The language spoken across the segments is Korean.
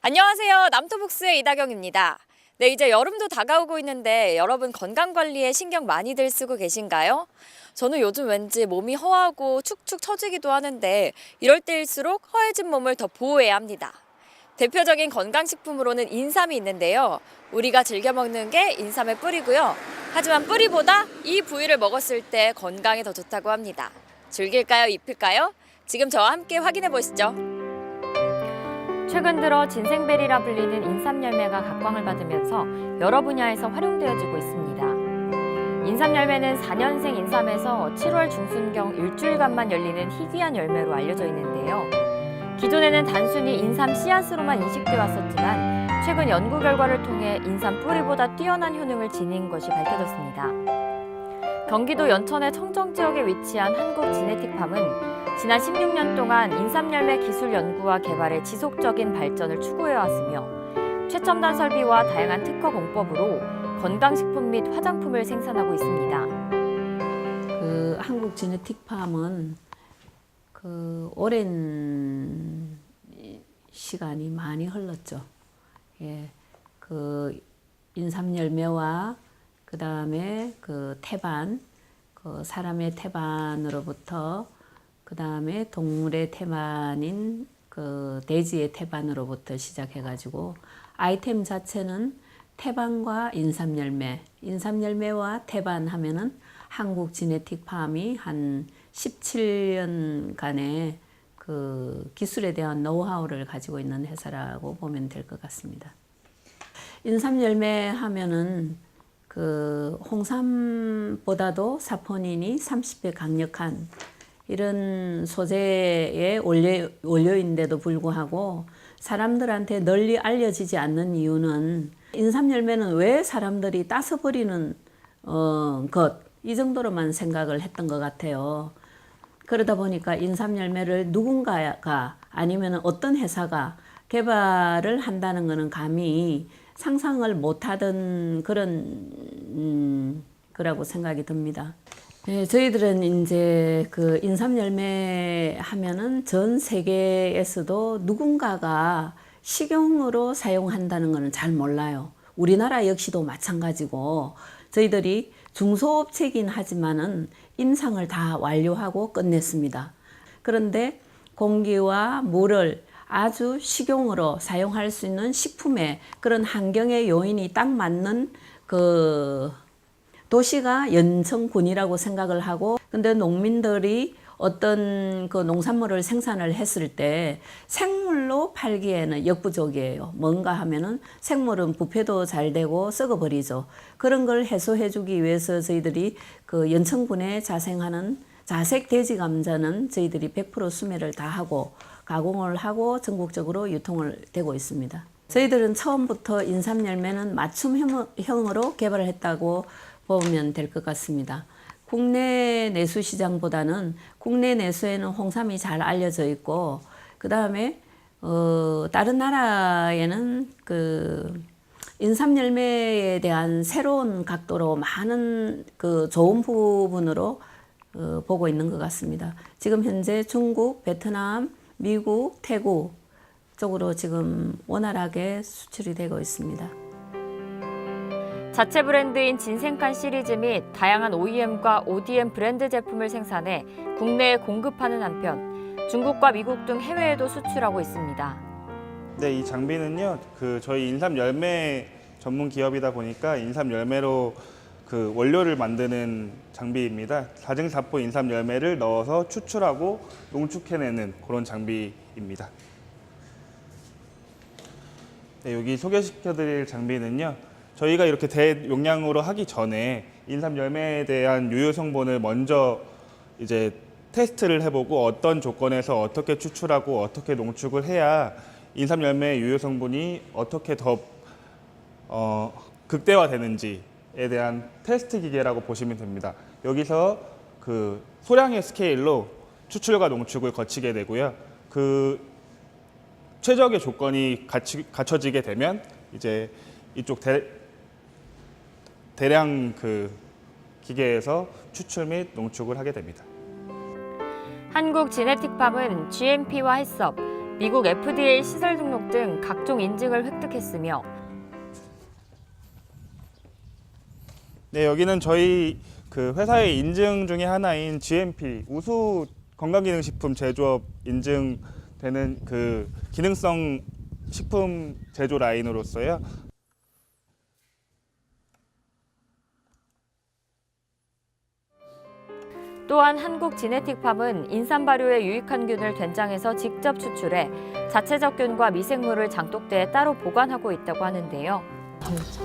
안녕하세요. 남토북스의 이다경입니다. 네, 이제 여름도 다가오고 있는데 여러분 건강관리에 신경 많이들 쓰고 계신가요? 저는 요즘 왠지 몸이 허하고 축축 처지기도 하는데 이럴 때일수록 허해진 몸을 더 보호해야 합니다. 대표적인 건강식품으로는 인삼이 있는데요. 우리가 즐겨 먹는 게 인삼의 뿌리고요. 하지만 뿌리보다 이 부위를 먹었을 때 건강에 더 좋다고 합니다. 줄길까요? 잎일까요? 지금 저와 함께 확인해 보시죠. 최근 들어 진생베리라 불리는 인삼 열매가 각광을 받으면서 여러 분야에서 활용되어지고 있습니다. 인삼 열매는 4년생 인삼에서 7월 중순경 일주일간만 열리는 희귀한 열매로 알려져 있는데요. 기존에는 단순히 인삼 씨앗으로만 인식돼 왔었지만 최근 연구 결과를 통해 인삼 뿌리보다 뛰어난 효능을 지닌 것이 밝혀졌습니다. 경기도 연천의 청정 지역에 위치한 한국지네틱팜은 지난 16년 동안 인삼 열매 기술 연구와 개발에 지속적인 발전을 추구해왔으며 최첨단 설비와 다양한 특허 공법으로 건강식품 및 화장품을 생산하고 있습니다. 한국지네틱팜은 오랜 시간이 많이 흘렀죠. 예, 인삼 열매와 그 다음에 태반, 사람의 태반으로부터 그 다음에 동물의 태반인 돼지의 태반으로부터 시작해가지고 아이템 자체는 태반과 인삼 열매와 태반 하면은 한국지네틱팜이 한 17년간의 기술에 대한 노하우를 가지고 있는 회사라고 보면 될 것 같습니다. 인삼 열매 하면은 홍삼보다도 사포닌이 30배 강력한 이런 소재의 원료인데도 불구하고 사람들한테 널리 알려지지 않는 이유는 인삼 열매는 왜 사람들이 따서 버리는 이 정도로만 생각을 했던 것 같아요. 그러다 보니까 인삼 열매를 누군가가 아니면 어떤 회사가 개발을 한다는 것은 감히 상상을 못하던 그런 거라고 생각이 듭니다. 네, 저희들은 이제 인삼 열매 하면은 전 세계에서도 누군가가 식용으로 사용한다는 것은 잘 몰라요. 우리나라 역시도 마찬가지고 저희들이 중소업체이긴 하지만은 임상을 다 완료하고 끝냈습니다. 그런데 공기와 물을 아주 식용으로 사용할 수 있는 식품의 그런 환경의 요인이 딱 맞는 도시가 연천군이라고 생각을 하고, 근데 농민들이 어떤 농산물을 생산을 했을 때 생물로 팔기에는 역부족이에요. 뭔가 하면은 생물은 부패도 잘 되고 썩어버리죠. 그런 걸 해소해 주기 위해서 저희들이 연천군에 자생하는 자색 돼지 감자는 저희들이 100% 수매를 다 하고 가공을 하고 전국적으로 유통을 되고 있습니다. 저희들은 처음부터 인삼 열매는 맞춤형으로 개발을 했다고 보면 될 것 같습니다. 국내 내수 시장보다는 국내 내수에는 홍삼이 잘 알려져 있고, 그 다음에 다른 나라에는 인삼 열매에 대한 새로운 각도로 많은 좋은 부분으로 보고 있는 것 같습니다. 지금 현재 중국, 베트남, 미국, 태국 쪽으로 지금 원활하게 수출이 되고 있습니다. 자체 브랜드인 진생칸 시리즈 및 다양한 OEM과 ODM 브랜드 제품을 생산해 국내에 공급하는 한편 중국과 미국 등 해외에도 수출하고 있습니다. 네, 이 장비는요, 저희 인삼 열매 전문 기업이다 보니까 인삼 열매로 원료를 만드는 장비입니다. 4증4포 인삼 열매를 넣어서 추출하고 농축해내는 그런 장비입니다. 네, 여기 소개시켜드릴 장비는요, 저희가 이렇게 대용량으로 하기 전에 인삼 열매에 대한 유효 성분을 먼저 이제 테스트를 해보고 어떤 조건에서 어떻게 추출하고 어떻게 농축을 해야 인삼 열매의 유효 성분이 어떻게 더 극대화되는지에 대한 테스트 기계라고 보시면 됩니다. 여기서 소량의 스케일로 추출과 농축을 거치게 되고요. 최적의 조건이 갖춰지게 되면 이제 이쪽 대량 기계에서 추출 및 농축을 하게 됩니다. 한국지네틱팜은 GMP와 해썹, 미국 FDA 시설 등록 등 각종 인증을 획득했으며 네, 여기는 저희 그 회사의 인증 중에 하나인 GMP 우수 건강기능식품 제조업 인증되는 그 기능성 식품 제조 라인으로서요. 또한 한국지네틱팜은 인삼 발효에 유익한 균을 된장에서 직접 추출해 자체적 균과 미생물을 장독대에 따로 보관하고 있다고 하는데요.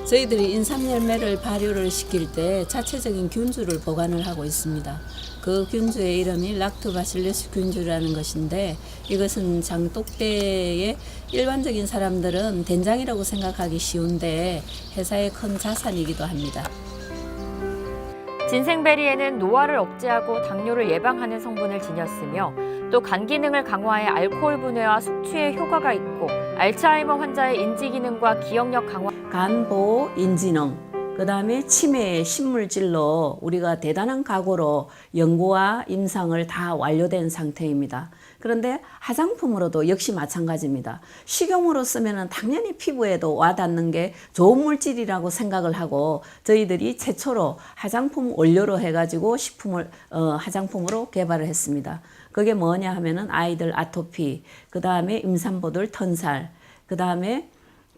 저희들이 인삼 열매를 발효를 시킬 때 자체적인 균주를 보관을 하고 있습니다. 그 균주의 이름이 락토바실리스 균주라는 것인데 이것은 장독대에 일반적인 사람들은 된장이라고 생각하기 쉬운데 회사의 큰 자산이기도 합니다. 진생베리에는 노화를 억제하고 당뇨를 예방하는 성분을 지녔으며 또 간 기능을 강화해 알코올 분해와 숙취에 효과가 있고 알츠하이머 환자의 인지 기능과 기억력 강화, 간 보호, 인지능, 그 다음에 치매의 신물질로 우리가 대단한 각오로 연구와 임상을 다 완료된 상태입니다. 그런데 화장품으로도 역시 마찬가지입니다. 식용으로 쓰면 당연히 피부에도 와닿는 게 좋은 물질이라고 생각을 하고 저희들이 최초로 화장품 원료로 해가지고 식품을 화장품으로 개발을 했습니다. 그게 뭐냐 하면은 아이들 아토피, 그 다음에 임산부들 턴살, 그 다음에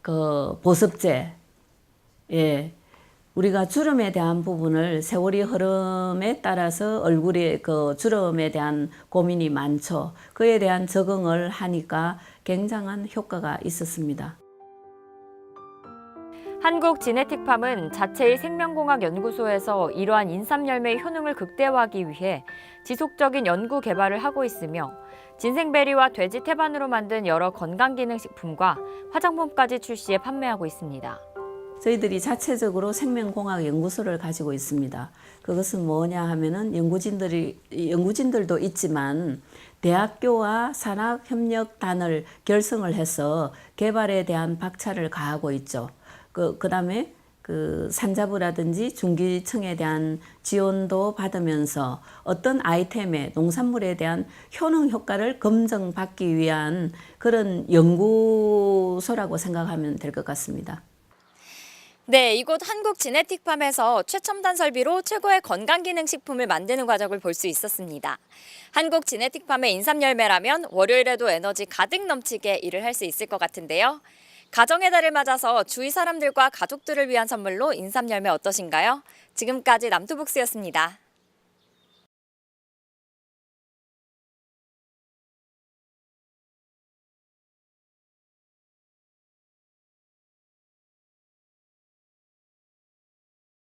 그 보습제, 예. 우리가 주름에 대한 부분을 세월이 흐름에 따라서 얼굴에 그 주름에 대한 고민이 많죠. 그에 대한 적응을 하니까 굉장한 효과가 있었습니다. 한국지네틱팜은 자체의 생명공학연구소에서 이러한 인삼열매의 효능을 극대화하기 위해 지속적인 연구 개발을 하고 있으며 진생베리와 돼지 태반으로 만든 여러 건강기능식품과 화장품까지 출시해 판매하고 있습니다. 저희들이 자체적으로 생명공학연구소를 가지고 있습니다. 그것은 뭐냐 하면은 연구진들도 있지만 대학교와 산학협력단을 결성을 해서 개발에 대한 박차를 가하고 있죠. 그다음에 그 산자부라든지 중기청에 대한 지원도 받으면서 어떤 아이템의 농산물에 대한 효능 효과를 검증받기 위한 그런 연구소라고 생각하면 될 것 같습니다. 네, 이곳 한국지네틱팜에서 최첨단 설비로 최고의 건강기능식품을 만드는 과정을 볼 수 있었습니다. 한국지네틱팜의 인삼열매라면 월요일에도 에너지 가득 넘치게 일을 할 수 있을 것 같은데요. 가정의 달을 맞아서 주위 사람들과 가족들을 위한 선물로 인삼열매 어떠신가요? 지금까지 남투북스였습니다.